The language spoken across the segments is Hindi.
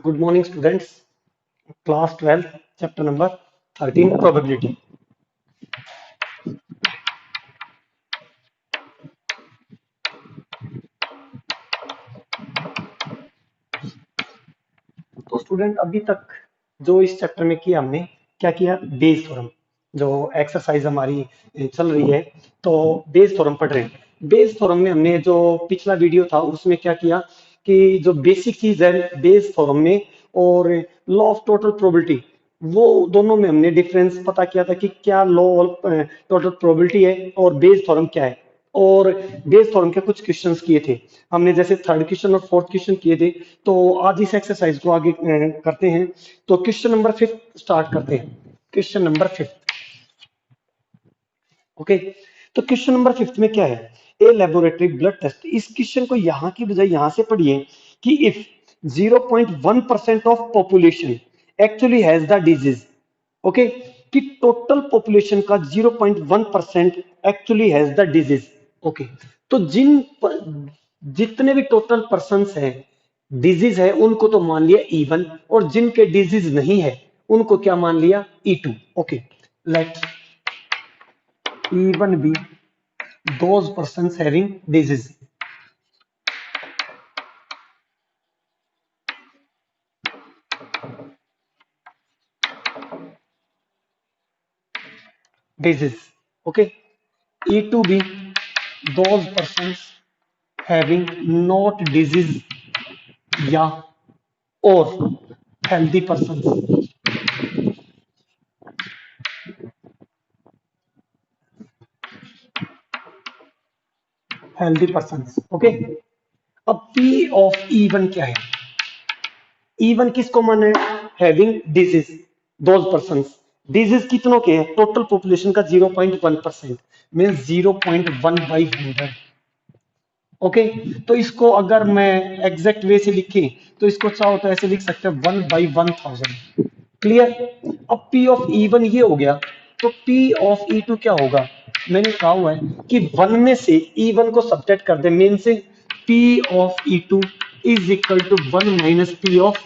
Good morning, students. Class 12, chapter number 13, probability. तो स्टूडेंट अभी तक जो इस चैप्टर में किया हमने क्या किया, बेस थ्योरम जो एक्सरसाइज हमारी चल रही है। तो बेस थ्योरम पढ़ रहे हैं। बेस थ्योरम में हमने जो पिछला वीडियो था उसमें क्या किया कि जो बेसिक चीज है बेस थ्योरम में और लॉ ऑफ टोटल प्रोबेबिलिटी, वो दोनों में हमने डिफरेंस पता किया था कि क्या लॉ टोटल प्रोबेबिलिटी है और बेस थ्योरम क्या है। और बेस थ्योरम के कुछ क्वेश्चंस किए थे हमने, जैसे थर्ड क्वेश्चन और फोर्थ क्वेश्चन किए थे। तो आज इस एक्सरसाइज को आगे करते हैं। तो क्वेश्चन नंबर 5 स्टार्ट करते हैं। Question number 5। ओके, तो क्वेश्चन नंबर 5 में क्या है, ए लेबोरेटरी ब्लड टेस्ट। इस क्वेश्चन को यहाँ की बजाय यहाँ से पढ़िए कि if 0.1% of population actually has the disease. Okay, कि टोटल पॉपुलेशन का 0.1% actually has the disease. Okay, तो जितने भी टोटल पर्सन्स हैं डिजीज है उनको तो मान लिया E1, और जिनके डिजीज नहीं है उनको क्या मान लिया E2। Okay, let E1 be those persons having disease। Disease, okay। E2 be those persons having not disease या और healthy persons। healthy persons, okay। अब P of E1 क्या है, E1 किसको माना है, having disease those person. Disease कितनों के हैं, टोटल पॉपुलेशन का 0.1%, मीन 0.1/100। ओके, तो इसको अगर मैं एग्जैक्ट वे से लिखे तो इसको चाहो तो ऐसे लिख सकते हैं 1/1000। क्लियर। अब P ऑफ E1 ये हो गया, तो P ऑफ E2 क्या होगा, मैंने कहा हुआ है कि 1 में से E1 को सब्ट्रैक्ट कर दे, मीन से P of E2 is equal to 1 minus P of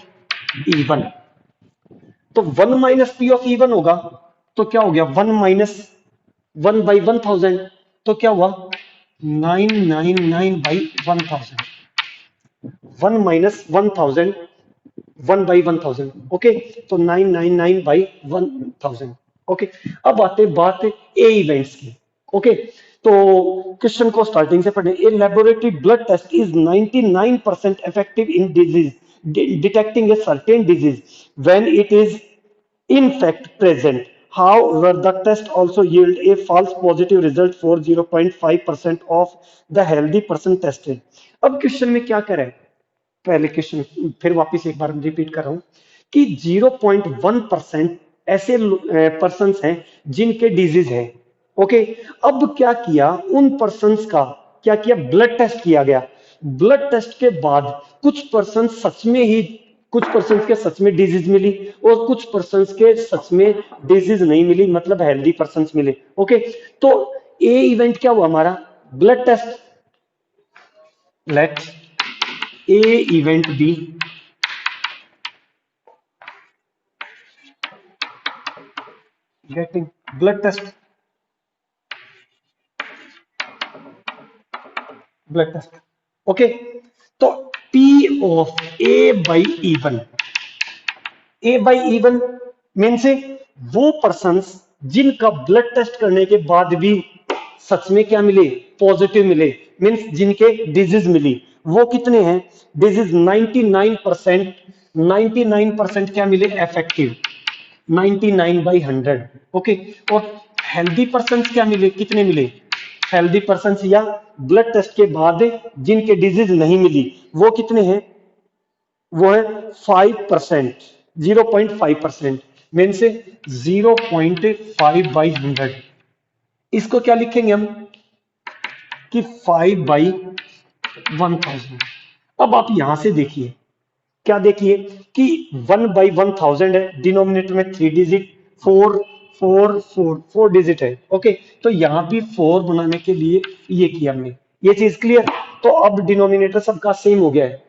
E1। तो 1 माइनस P ऑफ E1 होगा, तो क्या हो गया 1 माइनस 1/1000, तो क्या हुआ 999/1000। 1 माइनस 1000, 1/1000। ओके, तो 999/1000। ओके, अब आते बात ए इवेंट्स की। ओके, तो क्वेश्चन को स्टार्टिंग से पढ़े। A laboratory blood test is 99% effective in disease detecting a certain disease when it is in fact present। However, the test also yield a false positive result for 0.5% of the healthy person tested। अब क्वेश्चन में क्या करें, पहले क्वेश्चन फिर वापस एक बार रिपीट कर रहा हूं कि 0.1% ऐसे पर्सन हैं जिनके डिजीज है। ओके, अब क्या किया, उन पर्सन का क्या किया, ब्लड टेस्ट किया गया। ब्लड टेस्ट के बाद कुछ पर्सन सच में ही, कुछ पर्सन के सच में डिजीज मिली और कुछ पर्सन के सच में डिजीज नहीं मिली, मतलब हेल्दी पर्सन मिले। ओके, तो ए इवेंट क्या हुआ हमारा, blood test. Let A event be getting blood test, blood test। Okay, तो P of A by E1, A by E1 mean से वो पर्संस जिनका ब्लड टेस्ट करने के बाद भी सच में क्या मिले, पॉजिटिव मिले, मीन्स जिनके डिजीज मिली, वो कितने हैं, डिजीज 99%, 99% क्या मिले इफेक्टिव, 99/100। ओके, और हेल्दी पर्सन क्या मिले, कितने मिले, हेल्दी पर्सन या ब्लड टेस्ट के बाद जिनके डिजीज नहीं मिली वो कितने हैं, वो है 5%, 0.5%, मीन से 0.5/100। इसको क्या लिखेंगे हम कि 5/1000। अब आप यहां से देखिए, क्या देखिए कि 1/1000 है, डिनोमिनेटर में 3 डिजिट, 4 डिजिट है। ओके, तो यहां भी 4 बनाने के लिए ये किया हमने, ये चीज क्लियर। तो अब डिनोमिनेटर सबका सेम हो गया है।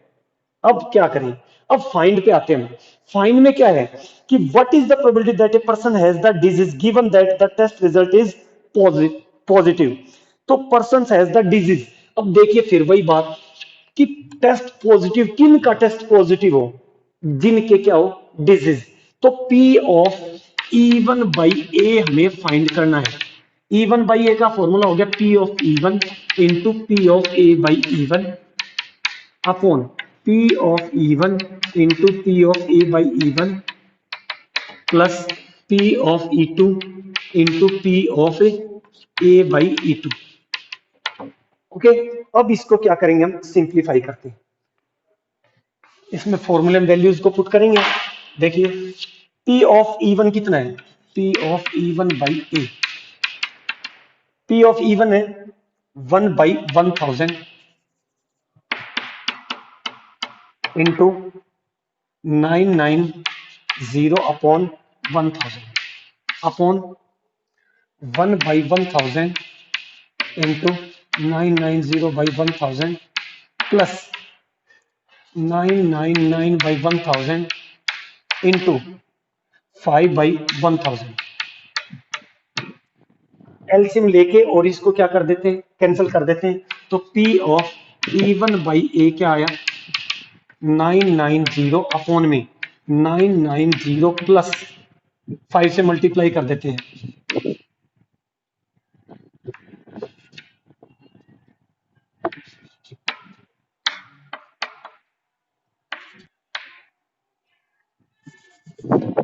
अब क्या करें, अब फाइंड पे आते हैं। फाइंड में क्या है कि what is the probability that a person has the disease given that the test result is positive. तो पर्सन हैज द डिजीज। अब देखिए फिर वही बात कि टेस्ट पॉजिटिव, किन का टेस्ट पॉजिटिव हो, जिनके क्या हो डिजीज। तो P of E one by A हमें फाइंड करना है। ई वन बाई ए का फॉर्मूला हो गया P of E one into P of A by E one upon P of E one into P of A by E one plus P of E two into P of A by E two. Okay, अब इसको क्या करेंगे हम, सिंप्लीफाई करते हैं। इसमें फॉर्मूले में वैल्यूज को पुट करेंगे। देखिए पी ऑफ ई वन कितना है, P of E one by A, P of E one है 1/1000 into 990 upon 1000 upon 1/1000 into 990/1000 plus 999/1000 into 5/1000। LCM लेके और इसको क्या कर देते हैं, कैंसिल कर देते हैं। तो P of E one by A क्या आया 990 अपॉन में 990 प्लस 5 से मल्टीप्लाई कर देते हैं।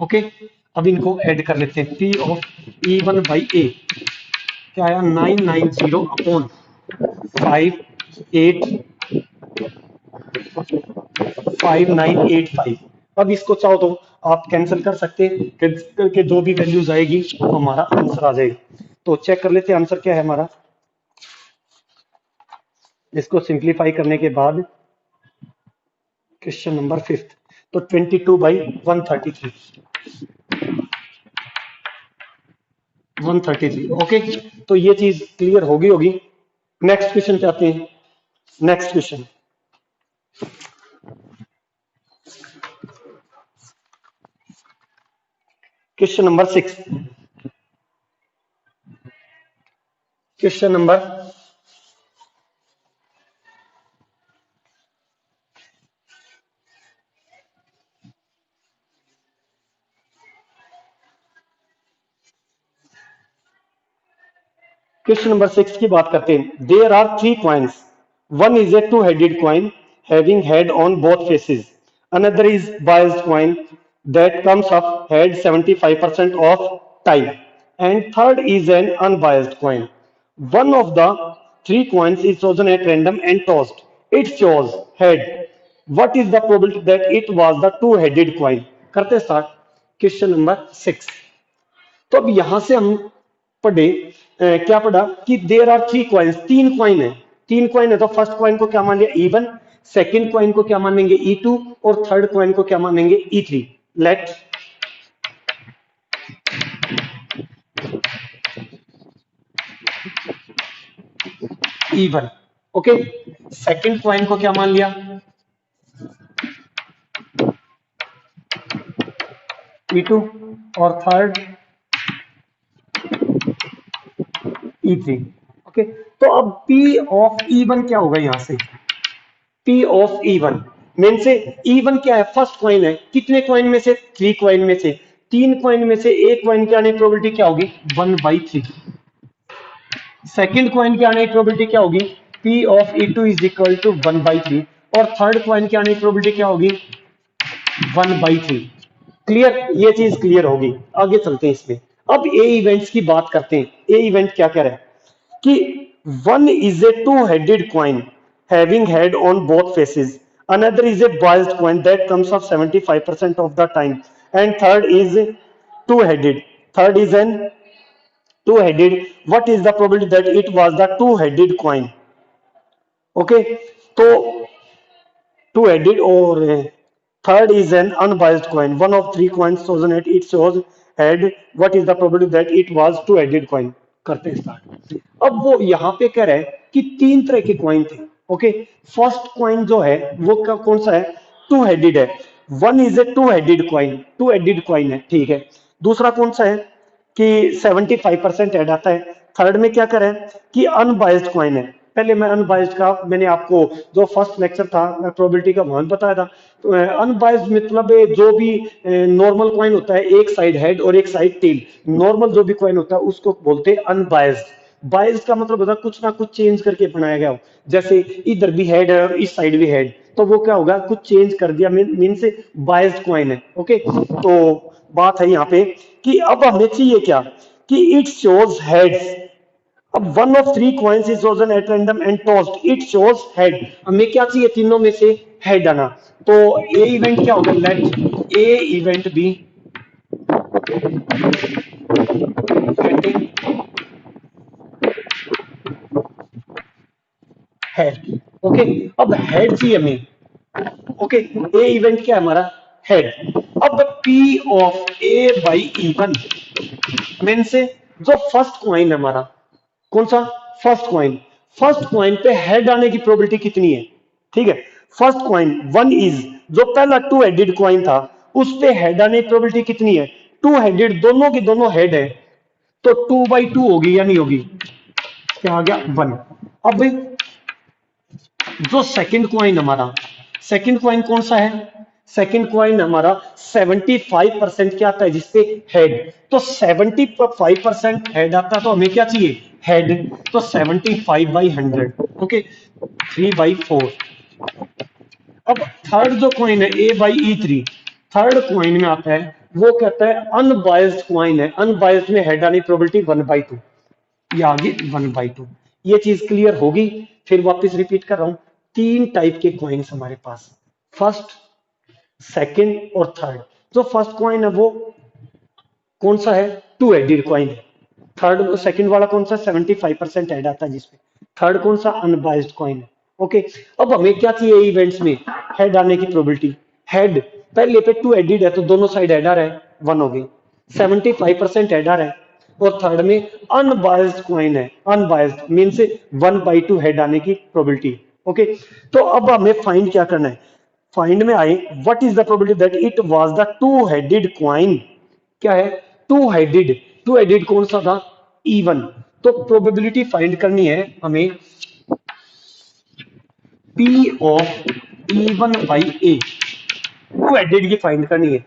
ओके, अब इनको ऐड कर लेते हैं। P of E one by A क्या आया 990 अपॉन 5985। अब इसको चाहो तो आप कैंसिल कर सकते हैं, करके जो भी वैल्यूज आएगी वो हमारा आंसर आ जाएगा। तो चेक कर लेते हैं आंसर क्या है हमारा। इसको सिंप्लीफाई करने के बाद क्वेश्चन नंबर 5, तो 22/133 133। ओके, तो ये चीज क्लियर होगी। नेक्स्ट क्वेश्चन पे आते हैं। Next question, question number 6। Question number question number 6 की बात करते हैं। There are 3 coins, one is a two headed coin having head on both faces, another is biased coin that comes up head 75% of time, and third is an unbiased coin. One of the 3 coins is chosen at random and tossed. It chose head. What is the probability that it was the two-headed coin? करते स्टार्ट क्वेश्चन नंबर 6। तो अब यहां से हम पढ़े क्या पढ़ा कि देर आर 3 कॉइन्स, 3 कॉइन है। 3 कॉइन है तो फर्स्ट कॉइन को क्या मान लिया ई वन, सेकेंड कॉइन को क्या मानेंगे ई टू और थर्ड कॉइन को क्या मानेंगे E three. Let E one. Okay, second coin को क्या मान लिया ई टू और थर्ड ई थ्री। ओके, तो अब पी ऑफ ई वन क्या होगा यहां से, P of E one main से ई वन क्या है, फर्स्ट कॉइन है। कितने कॉइन में से, 3 कॉइन में से, 3 कॉइन में से एक कॉइन के आने की प्रोबेबिलिटी क्या होगी 1/3। सेकेंड कॉइन के आने की प्रोबेबिलिटी क्या होगी P of E two is equal to 1/3 और थर्ड कॉइन के आने की प्रोबेबिलिटी क्या होगी 1/3। क्लियर, ये चीज क्लियर होगी। आगे चलते हैं इसमें। अब ए इवेंट्स की बात करते हैं। ए इवेंट क्या कह रहा है कि one is a two headed coin having head on both faces, another is a biased coin that comes up 75% of the time, and third is two headed, third is an two headed. What is the probability that it was the two headed coin? Okay, तो two headed और third is an unbiased coin, one of 3 coins chosen at its shows head. What is the probability that it was two headed coin? करते हैं स्टार्ट। अब वो यहां पे कह रहे हैं कि 3 तरह के कॉइन थे। ओके, फर्स्ट कॉइन जो है वो कौन सा है, टू हेडेड है। One is a two headed coin है, ठीक है। दूसरा कौन सा है कि 75% ऐड आता है। थर्ड में क्या करें कि अनबायस्ड क्वाइन है। पहले मैं अनबायस्ड का मैंने आपको जो फर्स्ट लेक्चर था मैं प्रोबेबिलिटी का मान बताया था। तो अनबायस्ड मतलब जो भी नॉर्मल क्वाइन होता है, एक साइड हेड और एक साइड टेल, नॉर्मल जो भी क्वाइन होता है उसको बोलते हैं अनबायस्ड। बायस का मतलब होता है कुछ ना कुछ चेंज करके बनाया गया हो, जैसे इधर भी हेड है और इस साइड भी हेड, तो वो क्या होगा, कुछ चेंज कर दिया, मीन से बायस्ड क्वाइन है। ओके, तो बात है यहाँ पे कि अब हमें चाहिए क्या कि इट शोज हेड्स। अब one of three coins is chosen at random and tossed, it shows head. हमें क्या चाहिए, तीनों में से हेड आना। तो ए इवेंट क्या होगा, late A event be head. Okay, अब हेड चाहिए हमें। ओके, ए इवेंट क्या है हमारा, हेड। अब P of A by E one mean से जो फर्स्ट क्वाइन है हमारा, कौन सा, फर्स्ट क्वाइन। फर्स्ट क्वाइन पे हेड आने की प्रोबेबिलिटी कितनी है, ठीक है। फर्स्ट क्वाइन वन इज, जो पहला टू हेडेड क्वाइन था उस पे हेड आने की प्रोबेबिलिटी कितनी है, टू हेडेड, दोनों की दोनों हेड है, तो 2/2 होगी या नहीं होगी, क्या आ गया, वन। अब जो सेकंड क्वाइन हमारा, सेकंड क्वाइन कौन सा है, सेकंड क्वाइन हमारा 75% क्या आता है जिसपे हेड, तो 75% हेड आता है, तो हमें क्या चाहिए, हेड। तो 75/100, ओके, 3/4। अब थर्ड जो क्वाइन है A/E3, थर्ड क्वाइन में आता है, वो कहता है अनबायस्ड क्वाइन है, अनबायस्ड में हेड आने प्रोबेबिलिटी 1/2, ये आ गई 1/2। ये चीज क्लियर होगी। फिर वापस रिपीट कर रहा हूं, तीन टाइप के कॉइन्स हमारे पास, फर्स्ट, सेकंड और थर्ड। जो फर्स्ट कॉइन है वो कौन सा है, टू हेडेड कॉइन है। थर्ड, सेकंड वाला कौन सा, 75% हेड आता है जिसपे। थर्ड कौन सा, अनबायस्ड कॉइन है। ओके, अब हमें क्या चाहिए इवेंट्स में, हेड आने की प्रोबेबिलिटी। हेड, पहले पे टू हेडेड है तो दोनों साइड हेड आ रहा है, वन हो गई। 75% हेड आ रहा है, और थर्ड में अनबायस्ड क्वाइन है, अनबायस्ड मीन से 1/2 हेड आने की प्रोबेबिलिटी। ओके, तो अब हमें फाइंड क्या करना है, फाइंड में आए what is the probability that it was the two headed coin. क्या है, टू हेडेड, टू हेडेड कौन सा था, इवन। तो प्रोबेबिलिटी फाइंड करनी है हमें P of even by A, two headed की फाइंड करनी है,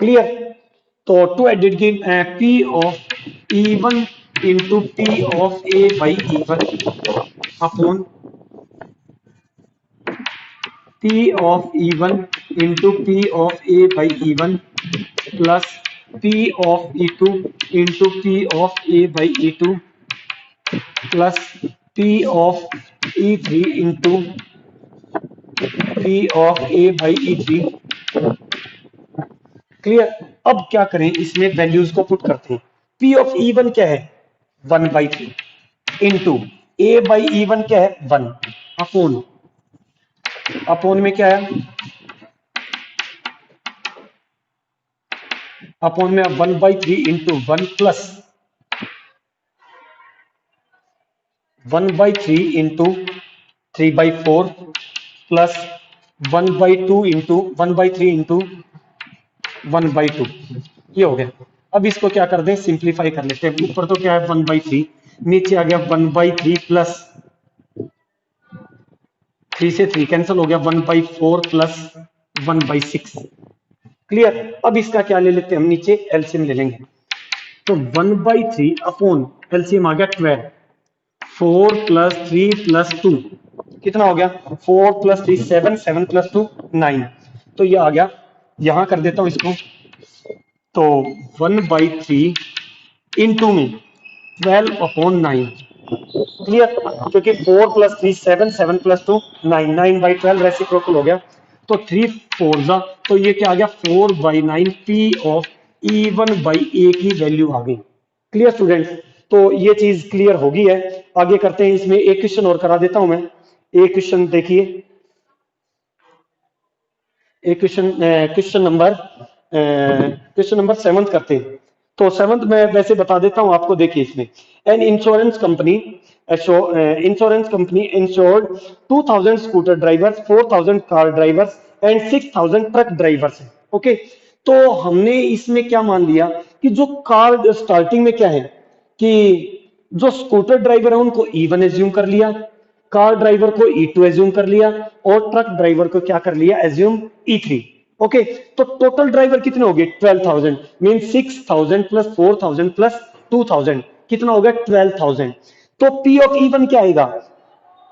क्लियर। तो टू हेडेड की P of even into P of A by E one upon P of even into P of A by E one plus P of E2 into P of A by E2 plus P of E3 into P of A by E3, clear. अब क्या करें, इसमें वैल्यूज को पुट करते हैं। P ऑफ E1 क्या है, 1/3 इंटू ए बाई E1 क्या है, 1 अपॉन, अपॉन में क्या है, अपॉन में 1/3 into 1 plus 1/3 into 3/4 plus 1/2 into 1/3 into 1/2, ये हो गया। अब इसको क्या कर दें, सिंप्लीफाई कर लेते हैं। ऊपर तो क्या है 1/3, नीचे आ गया 1/3 प्लस 3 से 3 कैंसिल हो गया, 1/4 प्लस 1/6, क्लियर। अब इसका क्या ले लेते हैं हम, नीचे एलसीएम ले लेंगे। तो 1/3 अपॉन एलसीएम आ गया 12, 4 प्लस 3 प्लस 2 कितना हो गया, 4 प्लस 3 7, 7 प्लस 2 9, तो ये आ गया। यहां कर देता हूं इसको, तो 1/3 इंटू में 12/9, क्लियर। क्योंकि 4 प्लस 3 7, 7 प्लस 2 9, 9/12 रेसिप्रोकल हो गया, तो 3 4 जा, तो ये क्या आ गया 4/9 P ऑफ E1/A की वैल्यू आ गई, क्लियर स्टूडेंट्स। तो ये चीज क्लियर होगी है। आगे करते हैं, इसमें एक क्वेश्चन और करा देता हूं मैं। एक क्वेश्चन देखिए, एक क्वेश्चन, क्वेश्चन नंबर 7 करते हैं। तो 7 में वैसे बता देता हूं आपको, देखिए इसमें an insurance company insured 2000 scooter drivers, 4000 car drivers and 6,000 truck drivers हैं। ओके, तो हमने इसमें क्या मान लिया कि जो कार स्टार्टिंग में क्या है कि जो स्कूटर ड्राइवर है उनको E1 एज्यूम कर लिया, कार ड्राइवर को E2 एज्यूम कर लिया, और ट्रक ड्राइवर को क्या कर लिया, एज्यूम E3। ओके, तो टोटल ड्राइवर कितने हो गए, 12,000, मीन 6,000 प्लस 4,000 प्लस 2,000, कितना हो गया, 12,000। तो पी ऑफ E1 क्या आएगा,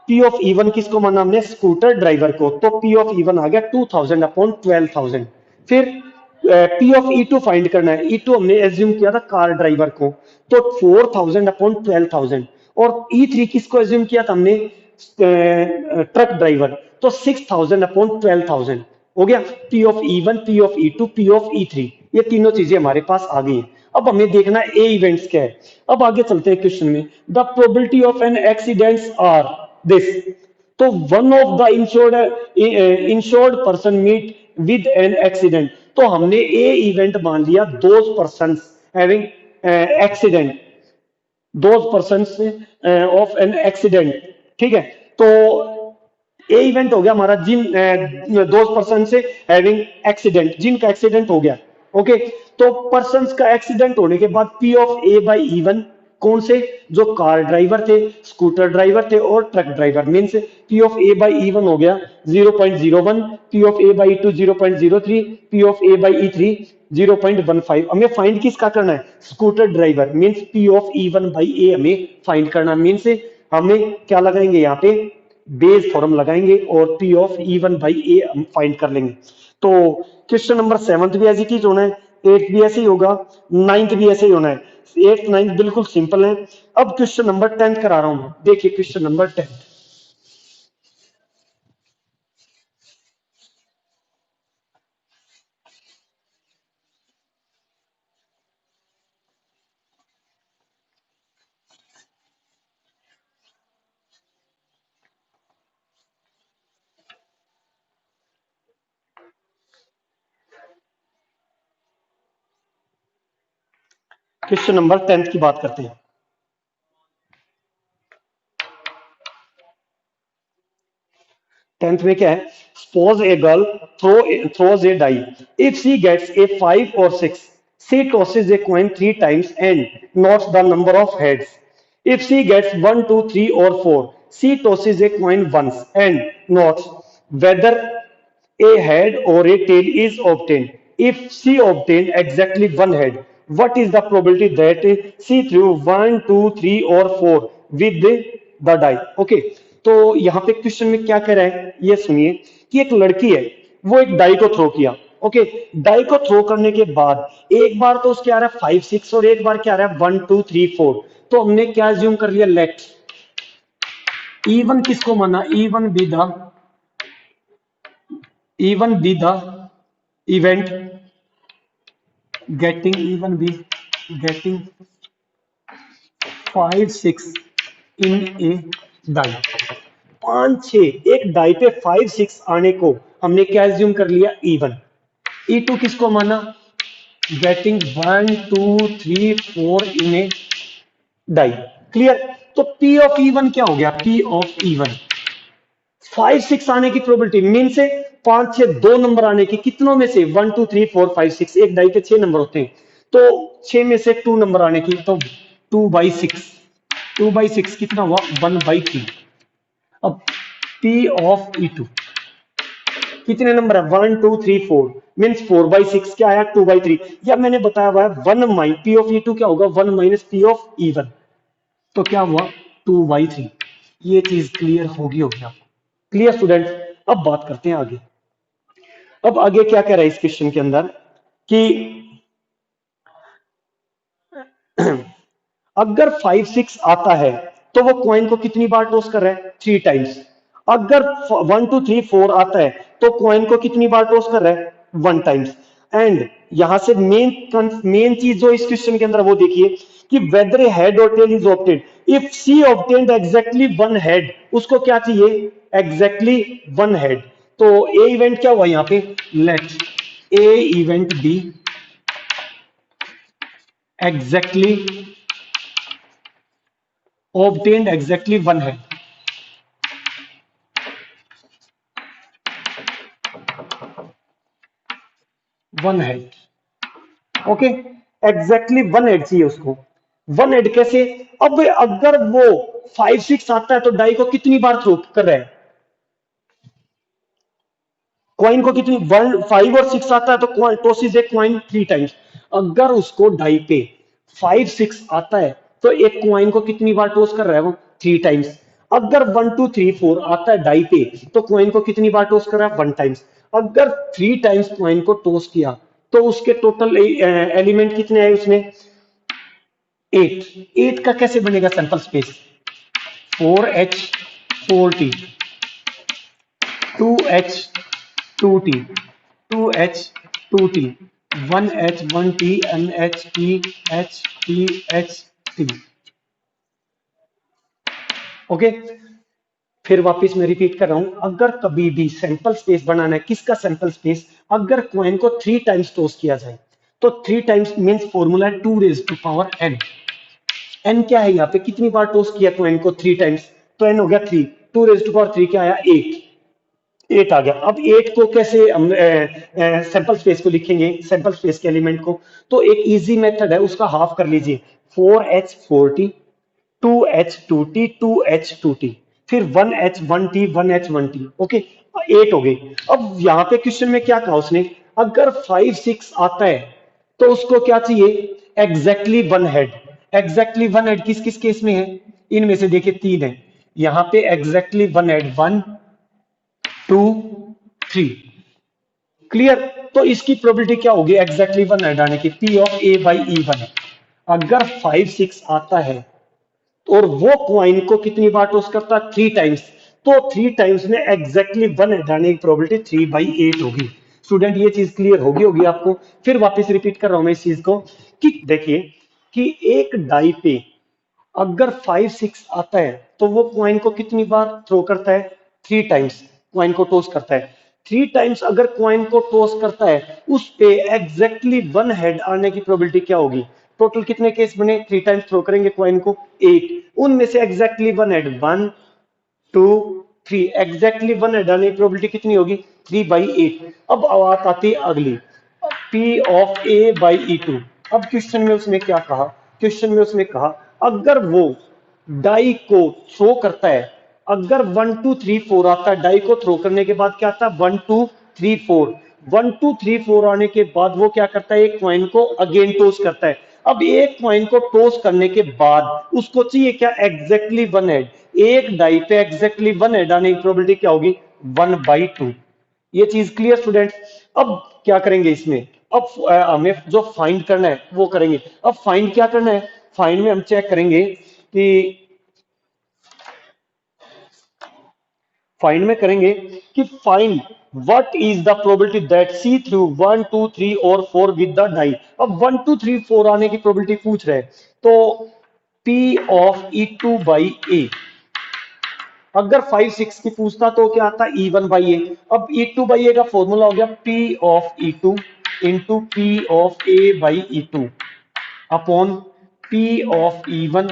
पी ऑफ E1 किसको माना हमने, स्कूटर ड्राइवर को, तो पी ऑफ E1 आ गया 2,000 अपॉन 12,000। फिर पी ऑफ E2 फाइंड करना है, E2 हमने एज्यूम किया था कार ड्राइवर को, तो 4,000 अपॉन 12,000, और E3 किसको एज्यूम किया था हमने, ट्रक ड्राइवर, तो 6,000 अपॉन 12,000 हो गया। P of E1, P of E2, P of E3, ये तीनों चीजें हमारे पास आ गई हैं। अब हमें देखना है ए इवेंट्स क्या है। अब आगे चलते हैं क्वेश्चन में, the probability of an accidents are this, तो one of the insured person meet with an accident, तो हमने ए इवेंट मान लिया, those person having accident, those person of an accident, ठीक है। तो ए इवेंट हो गया हमारा जिन दोज पर्सन से हैविंग एक्सीडेंट, जिनका एक्सीडेंट हो गया। ओके, तो पर्संस का एक्सीडेंट होने के बाद P of A by E1, कौन से, जो कार ड्राइवर थे, स्कूटर ड्राइवर थे और ट्रक ड्राइवर, मीन से P of A by E1 हो गया 0.01, P of A by E2 0.03, P of A by E3 0.15। हमें फाइंड किसका करना है, scooter driver, means P of E1 by A हमें फाइंड करना, मीन से हमें क्या लगाएंगे यहाँ पे, बेस फॉर्म लगाएंगे और पी ऑफ E1 बाई ए हम फाइंड कर लेंगे। तो क्वेश्चन नंबर 7 भी ऐसे ही होना है, 8 भी ऐसे ही होगा, 9 भी ऐसे ही होना है। 8 9 बिल्कुल सिंपल है। अब क्वेश्चन नंबर 10 करा रहा हूं, देखिए क्वेश्चन नंबर 10। क्वेश्चन नंबर 10 की बात करते हैं। 10th में क्या है, suppose a girl throws a die, if she gets a 5 और 6, she tosses a coin 3 times and notes the number of heads. If she gets 1 2 3 और 4, she tosses a coin once and notes whether a head or a tail is obtained. If she obtained exactly one head, what is the probability that she threw 1, 2, 3 or 4 with the die? Okay, तो यहाँ पे क्वेश्चन में क्या कह रहा है, ये सुनिए कि एक लड़की है, वो एक डाई को थ्रो किया। ओके, डाई को थ्रो करने के बाद एक बार तो उसके आ रहा है 5 6 और एक बार क्या आ रहा है 1 2 3 4, तो हमने क्या ज्यूम कर लिया, लेट E1 किसको माना, E1 be the event getting 5 6 in a die। 5 6 एक डाई पे 5 6 आने को हमने क्या एज्यूम कर लिया, E1। E2 किसको माना, गेटिंग 1 2 3 4 इन ए डाई। क्लियर, तो P ऑफ E1 क्या हो गया, P ऑफ E1 5 6 आने की प्रोबेबिलिटी, मीन से 5 6 दो नंबर आने की, कितनों में से 1 2 3 4 5 6, एक डाई के 6 नंबर होते हैं, तो 6 में से 2 नंबर आने की, तो 2/6 कितना हुआ, 1/3। अब P ऑफ E2 कितने नंबर है, 1 2 3 4, मीन्स 4/6 क्या आया, 2/3। या मैंने बताया हुआ है 1 माइन P ऑफ E2 क्या होगा, 1 माइनस P ऑफ E1, तो क्या हुआ 2/3। ये चीज क्लियर होगी आपको। क्लियर स्टूडेंट, अब बात करते हैं आगे। अब आगे क्या कह रहा है इस क्वेश्चन के अंदर कि अगर 5 6 आता है तो वो कॉइन को कितनी बार टॉस कर रहा है, 3 टाइम्स। अगर 1 2 3 4 आता है तो कॉइन को कितनी बार टॉस कर रहा है, 1 टाइम्स। एंड यहां से मेन चीज जो इस क्वेश्चन के अंदर वो देखिए कि वेदर ए हेड और tail is obtained, if C obtained exactly one head, उसको क्या चाहिए, एग्जैक्टली वन हेड। तो ए इवेंट क्या हुआ यहां पे, लेट ए event B exactly obtained exactly one head। One head. Okay, exactly one head चाहिए उसको। वन हेड कैसे? अब अगर वो 5 6 आता है तो डाई को कितनी बार थ्रो कर रहा है? कॉइन को कितनी, वन 5 और 6 आता है तो टॉसिस एक कॉइन 3 टाइम्स। अगर उसको डाई पे 5 6 आता है तो एक कॉइन को कितनी बार टॉस कर रहा है वो? 3 टाइम्स। अगर 1 2 3 4 आता है डाई पे तो कॉइन को कितनी बार टॉस कर रहा है? 1 टाइम्स। अगर 3 टाइम्स कॉइन को टॉस किया तो उसके टोटल एलिमेंट कितने आए उसमें? 8। 8 का कैसे बनेगा sample space? 4h 4t, 2h 2t, 2h 2t, 1h 1t, NH T H T H T। Okay, फिर वापस मैं रिपीट कर रहा हूं, अगर कभी भी सैंपल स्पेस बनाना है, किसका सैंपल स्पेस? अगर कॉइन को 3 टाइम्स टॉस किया जाए तो 3 times means formula 2 raised to power n। N क्या है यहाँ पे? कितनी बार टॉस किया कॉइन को? 3 टाइम्स, तो एन हो गया 3। 2 raised to power 3 क्या आया? 8। 8 आ गया। अब 8 को कैसे हम सैंपल स्पेस को लिखेंगे, सैंपल स्पेस के एलिमेंट को? तो एक इजी मेथड है, उसका हाफ कर लीजिए। 4h 4t, 2h 2t, 2h 2t, फिर 1h 1t, 1h 1t। Okay, 8 हो गई। अब यहाँ पे क्वेश्चन में क्या कहा उसने? अगर 5 6 आता है तो उसको क्या चाहिए? Exactly one head. Exactly one head किस किस केस में है? इनमें से देखिए 3 है। यहाँ पे एग्जैक्टली वन हेड 1 2 3। क्लियर? तो इसकी प्रोबेबिलिटी क्या होगी एग्जैक्टली वन हेड आने की? P of A by E one है। अगर 5 6 आता है और वो क्वाइन को कितनी बार टॉस करता है? 3 टाइम्स। तो 3 टाइम्स में एग्जैक्टली वन हटाने की प्रोबेबिलिटी 3/8 होगी। स्टूडेंट ये चीज क्लियर होगी होगी आपको? फिर वापस रिपीट कर रहा हूं मैं इस चीज को कि देखिए कि एक डाई पे अगर 5 6 आता है तो वो क्वाइन को कितनी बार थ्रो करता है? 3 टाइम्स क्वाइन को टॉस करता है। 3 टाइम्स अगर क्वाइन को टॉस करता है उस पे एग्जैक्टली वन हेड आने की प्रोबेबिलिटी क्या होगी? टोटल कितने केस बने? 3 टाइम्स थ्रो करेंगे क्वाइन को, 8। उनमें से exactly one head 1 2 3। Exactly one head आने की प्रोबेबिलिटी कितनी होगी? 3/8। अब बात आती है अगली, P of A by E two. अब क्वेश्चन में उसने क्या कहा? क्वेश्चन में उसने कहा अगर वो डाई को थ्रो करता है, अगर 1 2 3 4 आता है, डाई को थ्रो करने के बाद क्या आता है? 1 2 3 4। 1 2 3 4 आने के बाद वो क्या करता है? एक कॉइन को अगेन टॉस करता है। अब एक कॉइन को टॉस करने के बाद उसको चाहिए क्या? Exactly one head. एक डाई पे एग्जैक्टली वन हेड आने की प्रोबेबिलिटी क्या होगी? 1/2। ये चीज क्लियर स्टूडेंट? अब क्या करेंगे इसमें? अब हमें जो फाइंड करना है वो करेंगे। अब फाइंड क्या करना है? फाइंड में हम चेक करेंगे कि फाइंड में करेंगे कि find what is the probability that C through 1 2 3 और 4 विद द डाई। अब 1 2 3 4 आने की प्रोबेबिलिटी पूछ रहे हैं तो P ऑफ E2/A। अगर 5 6 की पूछता तो क्या आता? E1/A। अब E2/A का फॉर्मूला हो गया P of E2 into P of A by E2 upon P of E1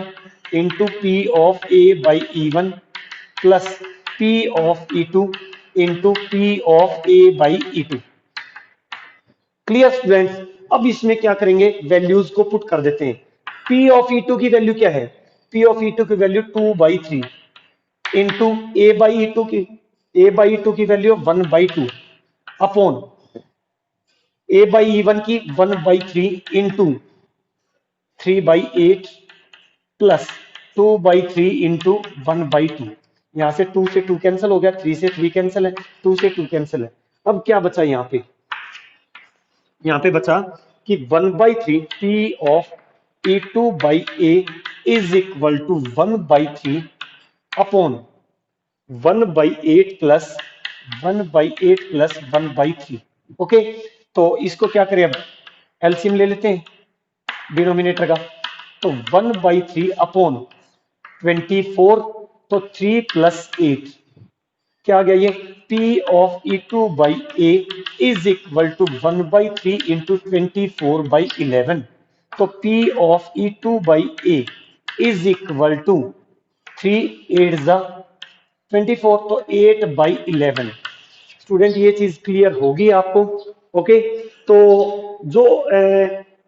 into P of A by E1 plus P of E2 into P of A by E2। Clear students? अब इसमें क्या करेंगे? वैल्यूज को पुट कर देते हैं। P ऑफ E2 की वैल्यू क्या है? P ऑफ E2 की value 2/3 into A by two की वैल्यू 1/2 अपॉन A/E1 की 1/3 इंटू 3/8 प्लस 2/3 इंटू 1/2। यहां से 2 से 2 कैंसिल हो गया, 3 से 3 कैंसिल है, 2 से 2 कैंसिल है। अब क्या बचा यहाँ पे? यहाँ पे बचा कि 1/3 P of E2/A is equal to 1/3 upon 1/8 plus 1/3। Okay, तो इसको क्या करें? अब एलसीएम ले लेते हैं डिनोमिनेटर का। तो 1/3 अपॉन 24, तो 3 प्लस 8 क्या आ गया? ये P of E2/A is equal to 1/3 into 24/11। तो P of E2/A is equal to 3 8 जा 24, तो 8/11। स्टूडेंट ये चीज क्लियर होगी आपको? ओके, तो जो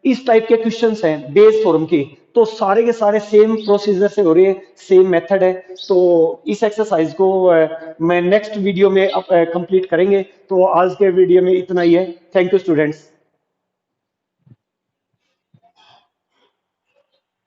इस टाइप के क्वेश्चंस हैं बेस फॉर्म के, तो सारे के सारे सेम प्रोसीजर से हो रहे हैं, सेम मेथड है। तो इस एक्सरसाइज को मैं नेक्स्ट वीडियो में कंप्लीट करेंगे। तो आज के वीडियो में इतना ही है। Thank you students.